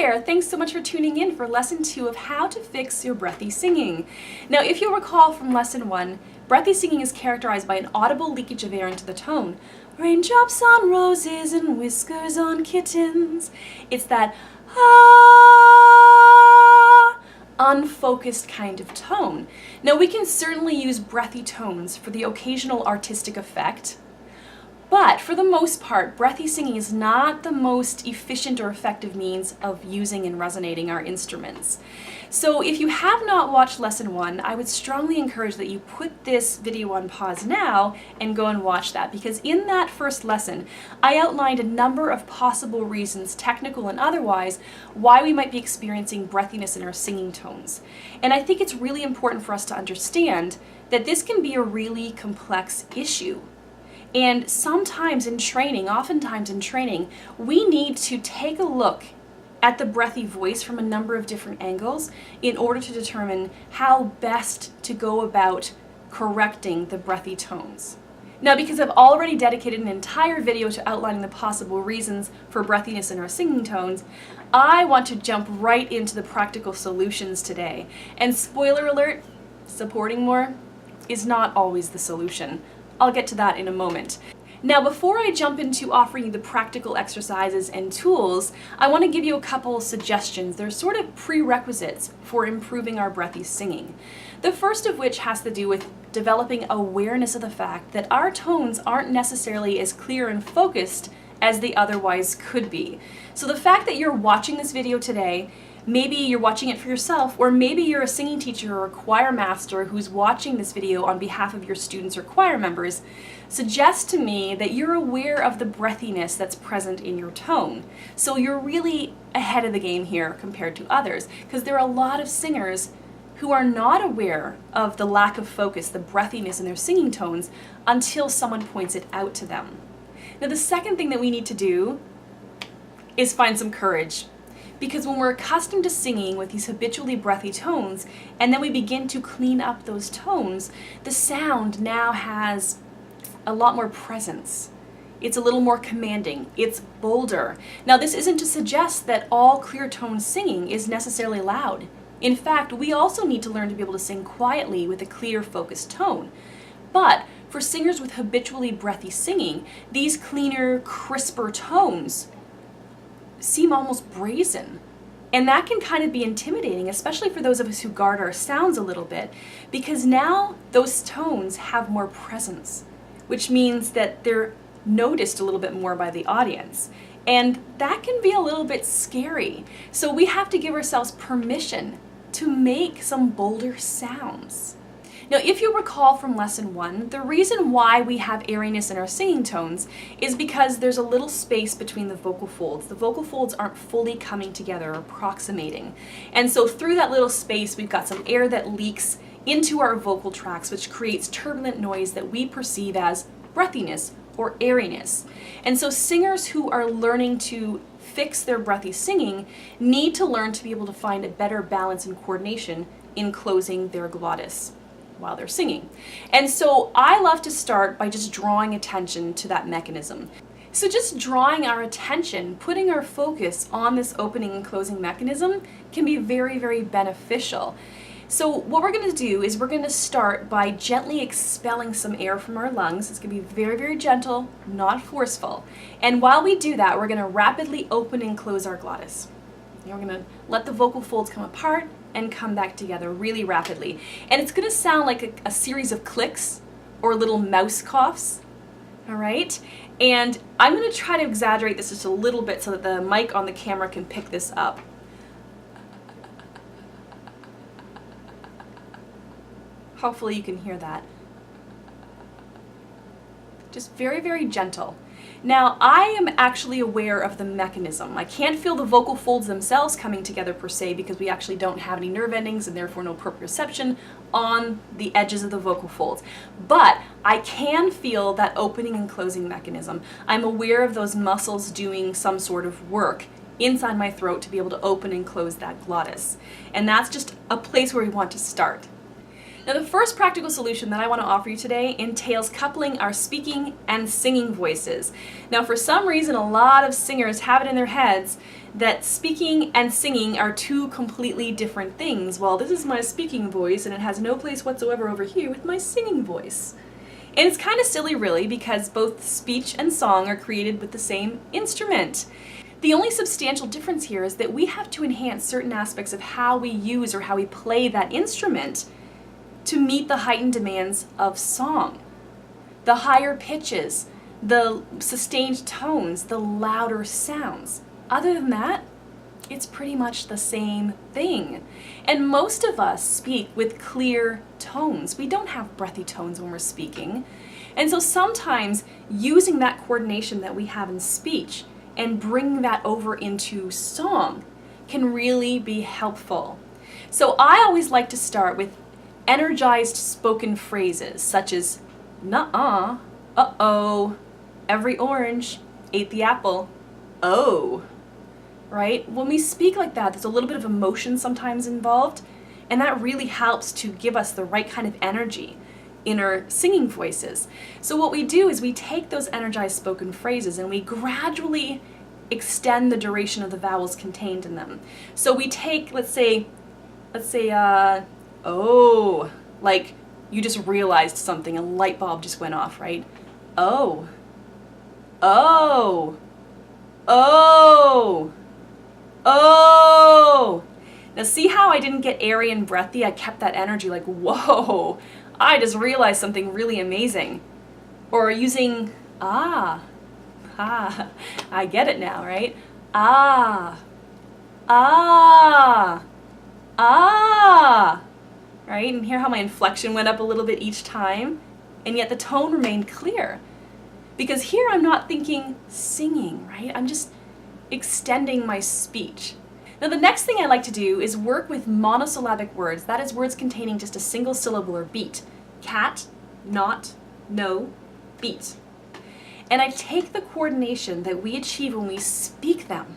there! Thanks so much for tuning in for lesson 2 of how to fix your breathy singing. Now, if you'll recall from lesson 1, breathy singing is characterized by an audible leakage of air into the tone. Raindrops on roses and whiskers on kittens. It's that unfocused kind of tone. Now, we can certainly use breathy tones for the occasional artistic effect, but for the most part, breathy singing is not the most efficient or effective means of using and resonating our instruments. So if you have not watched lesson 1, I would strongly encourage that you put this video on pause now and go and watch that, because in that first lesson, I outlined a number of possible reasons, technical and otherwise, why we might be experiencing breathiness in our singing tones. And I think it's really important for us to understand that this can be a really complex issue. And sometimes in training, oftentimes in training, we need to take a look at the breathy voice from a number of different angles in order to determine how best to go about correcting the breathy tones. Now, because I've already dedicated an entire video to outlining the possible reasons for breathiness in our singing tones, I want to jump right into the practical solutions today. And spoiler alert, supporting more is not always the solution. I'll get to that in a moment. Now, before I jump into offering you the practical exercises and tools, I want to give you a couple suggestions. They're sort of prerequisites for improving our breathy singing. The first of which has to do with developing awareness of the fact that our tones aren't necessarily as clear and focused as they otherwise could be. So the fact that you're watching this video today, maybe you're watching it for yourself, or maybe you're a singing teacher or a choir master who's watching this video on behalf of your students or choir members, suggests to me that you're aware of the breathiness that's present in your tone. So you're really ahead of the game here compared to others, because there are a lot of singers who are not aware of the lack of focus, the breathiness in their singing tones, until someone points it out to them. Now, the second thing that we need to do is find some courage. Because when we're accustomed to singing with these habitually breathy tones, and then we begin to clean up those tones, the sound now has a lot more presence. It's a little more commanding. It's bolder. Now, this isn't to suggest that all clear tone singing is necessarily loud. In fact, we also need to learn to be able to sing quietly with a clear, focused tone. But for singers with habitually breathy singing, these cleaner, crisper tones seem almost brazen. And that can kind of be intimidating, especially for those of us who guard our sounds a little bit, because now those tones have more presence, which means that they're noticed a little bit more by the audience. And that can be a little bit scary. So we have to give ourselves permission to make some bolder sounds. Now, if you recall from lesson 1, the reason why we have airiness in our singing tones is because there's a little space between the vocal folds. The vocal folds aren't fully coming together or approximating. And so through that little space, we've got some air that leaks into our vocal tracts, which creates turbulent noise that we perceive as breathiness or airiness. And so singers who are learning to fix their breathy singing need to learn to be able to find a better balance and coordination in closing their glottis while they're singing. And so I love to start by just drawing attention to that mechanism. So just drawing our attention, putting our focus on this opening and closing mechanism can be very, very beneficial. So what we're going to do is we're going to start by gently expelling some air from our lungs. It's going to be very, very gentle, not forceful. And while we do that, we're going to rapidly open and close our glottis. And we're going to let the vocal folds come apart and come back together really rapidly. And it's going to sound like a series of clicks or little mouse coughs, all right? And I'm going to try to exaggerate this just a little bit so that the mic on the camera can pick this up. Hopefully you can hear that. Just very, very gentle. Now, I am actually aware of the mechanism. I can't feel the vocal folds themselves coming together per se because we actually don't have any nerve endings and therefore no proprioception on the edges of the vocal folds. But I can feel that opening and closing mechanism. I'm aware of those muscles doing some sort of work inside my throat to be able to open and close that glottis. And that's just a place where we want to start. Now, the first practical solution that I want to offer you today entails coupling our speaking and singing voices. Now, for some reason, a lot of singers have it in their heads that speaking and singing are two completely different things. Well, this is my speaking voice, and it has no place whatsoever over here with my singing voice. And it's kind of silly, really, because both speech and song are created with the same instrument. The only substantial difference here is that we have to enhance certain aspects of how we use or how we play that instrument to meet the heightened demands of song. The higher pitches, the sustained tones, the louder sounds. Other than that, it's pretty much the same thing. And most of us speak with clear tones. We don't have breathy tones when we're speaking. And so sometimes using that coordination that we have in speech and bringing that over into song can really be helpful. So I always like to start with energized spoken phrases such as nuh-uh, uh-oh, every orange ate the apple, oh, right? When we speak like that, there's a little bit of emotion sometimes involved, and that really helps to give us the right kind of energy in our singing voices. So what we do is we take those energized spoken phrases and we gradually extend the duration of the vowels contained in them. So we take, let's say, oh, like you just realized something, a light bulb just went off, right? Oh, oh, oh, oh. Now see how I didn't get airy and breathy? I kept that energy like, whoa, I just realized something really amazing. Or using ah, I get it now, right? Ah, ah, ah. Right? And hear how my inflection went up a little bit each time, and yet the tone remained clear. Because here I'm not thinking singing, right? I'm just extending my speech. Now the next thing I like to do is work with monosyllabic words, that is words containing just a single syllable or beat. Cat, not, no, beat. And I take the coordination that we achieve when we speak them,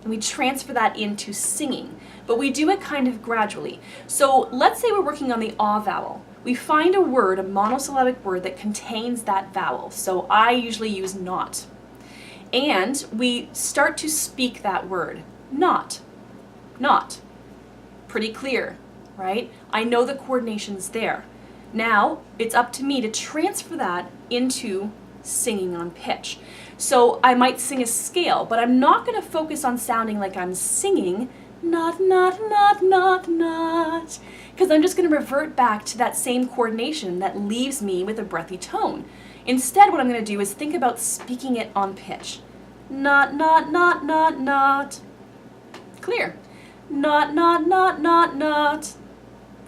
and we transfer that into singing, but we do it kind of gradually. So let's say we're working on the ah vowel. We find a word, a monosyllabic word that contains that vowel. So I usually use not. And we start to speak that word. Not. Not. Pretty clear, right? I know the coordination's there. Now it's up to me to transfer that into singing on pitch. So I might sing a scale, but I'm not going to focus on sounding like I'm singing not, not, not, not, not, because I'm just going to revert back to that same coordination that leaves me with a breathy tone. Instead, what I'm going to do is think about speaking it on pitch. Not, not, not, not, not. Clear. Not, not, not, not, not.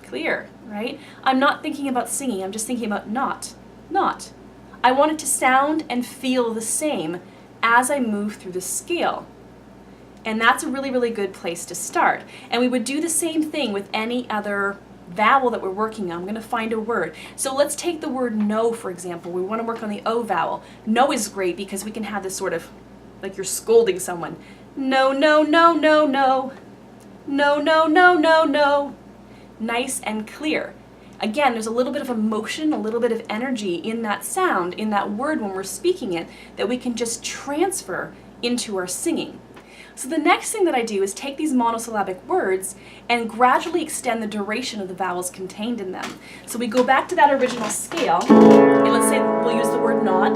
Clear, right? I'm not thinking about singing, I'm just thinking about not, not. I want it to sound and feel the same as I move through the scale. And that's a really, really good place to start. And we would do the same thing with any other vowel that we're working on. I'm going to find a word. So let's take the word no, for example. We want to work on the O vowel. No is great because we can have this sort of, like you're scolding someone. No, no, no, no, no. No, no, no, no, no. Nice and clear. Again, there's a little bit of emotion, a little bit of energy in that sound, in that word when we're speaking it, that we can just transfer into our singing. So the next thing that I do is take these monosyllabic words and gradually extend the duration of the vowels contained in them. So we go back to that original scale, and let's say we'll use the word not.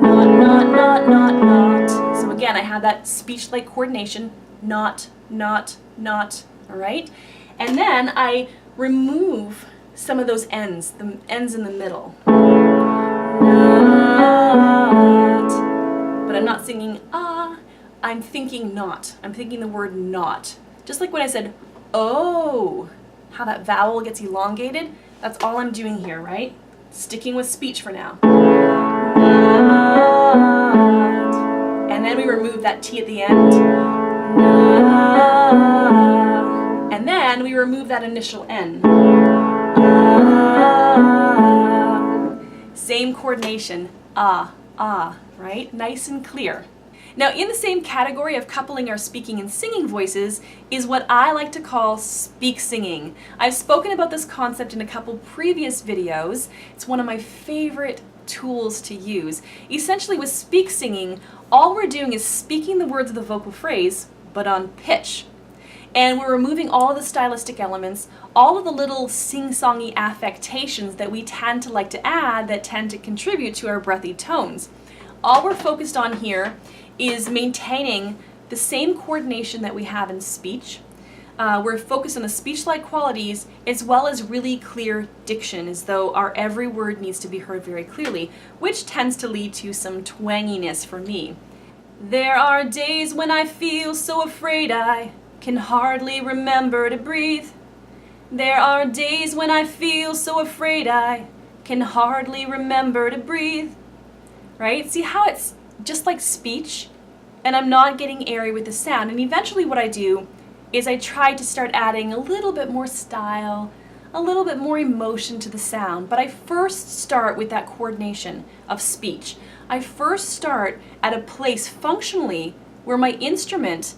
Not, not, not, not, not. So again, I have that speech-like coordination, not, not, not, all right? And then I remove some of those ends, the ends in the middle. Not. But I'm not singing ah, I'm thinking not. I'm thinking the word not. Just like when I said oh, how that vowel gets elongated, that's all I'm doing here, right? Sticking with speech for now. Not. And then we remove that T at the end. Not. And then we remove that initial N. Same coordination, ah, right? Nice and clear. Now, in the same category of coupling our speaking and singing voices is what I like to call speak singing. I've spoken about this concept in a couple previous videos. It's one of my favorite tools to use. Essentially, with speak singing, all we're doing is speaking the words of the vocal phrase, but on pitch. And we're removing all of the stylistic elements, all of the little sing-songy affectations that we tend to like to add that tend to contribute to our breathy tones. All we're focused on here is maintaining the same coordination that we have in speech. We're focused on the speech-like qualities as well as really clear diction, as though our every word needs to be heard very clearly, which tends to lead to some twanginess for me. There are days when I feel so afraid I can hardly remember to breathe. There are days when I feel so afraid I can hardly remember to breathe. Right? See how it's just like speech, and I'm not getting airy with the sound. And eventually what I do is I try to start adding a little bit more style, a little bit more emotion to the sound. But I first start with that coordination of speech. I first start at a place functionally where my instrument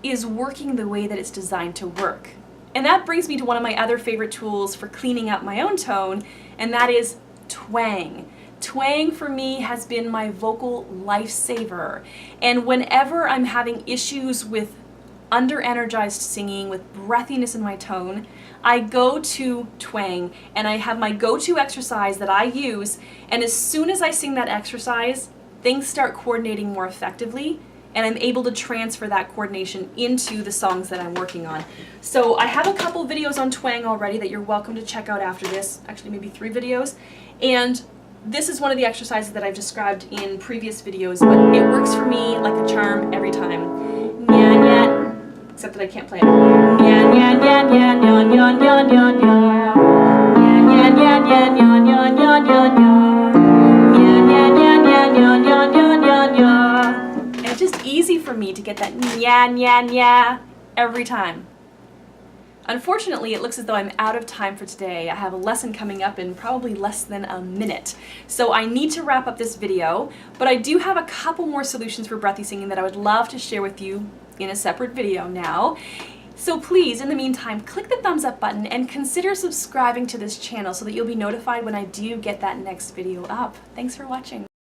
is working the way that it's designed to work. And that brings me to one of my other favorite tools for cleaning up my own tone, and that is twang. Twang for me has been my vocal lifesaver. And whenever I'm having issues with under-energized singing, with breathiness in my tone, I go to twang and I have my go-to exercise that I use, and as soon as I sing that exercise, things start coordinating more effectively, and I'm able to transfer that coordination into the songs that I'm working on. So I have a couple videos on twang already that you're welcome to check out after this, actually maybe 3 videos, and this is one of the exercises that I've described in previous videos, but it works for me like a charm every time. Nya, nya, except that I can't play it. Nya, nya, nya, nya, nya, nya, nya, nya, nya. Nya, nya, nya, nya, nya, nya, nya, nya, nya. Nya, nya, nya, nya, nya, nya, nya, nya, nya. And it's just easy for me to get that nya, nya, nya every time. Unfortunately, it looks as though I'm out of time for today. I have a lesson coming up in probably less than a minute. So I need to wrap up this video, but I do have a couple more solutions for breathy singing that I would love to share with you in a separate video now. So please, in the meantime, click the thumbs up button and consider subscribing to this channel so that you'll be notified when I do get that next video up. Thanks for watching.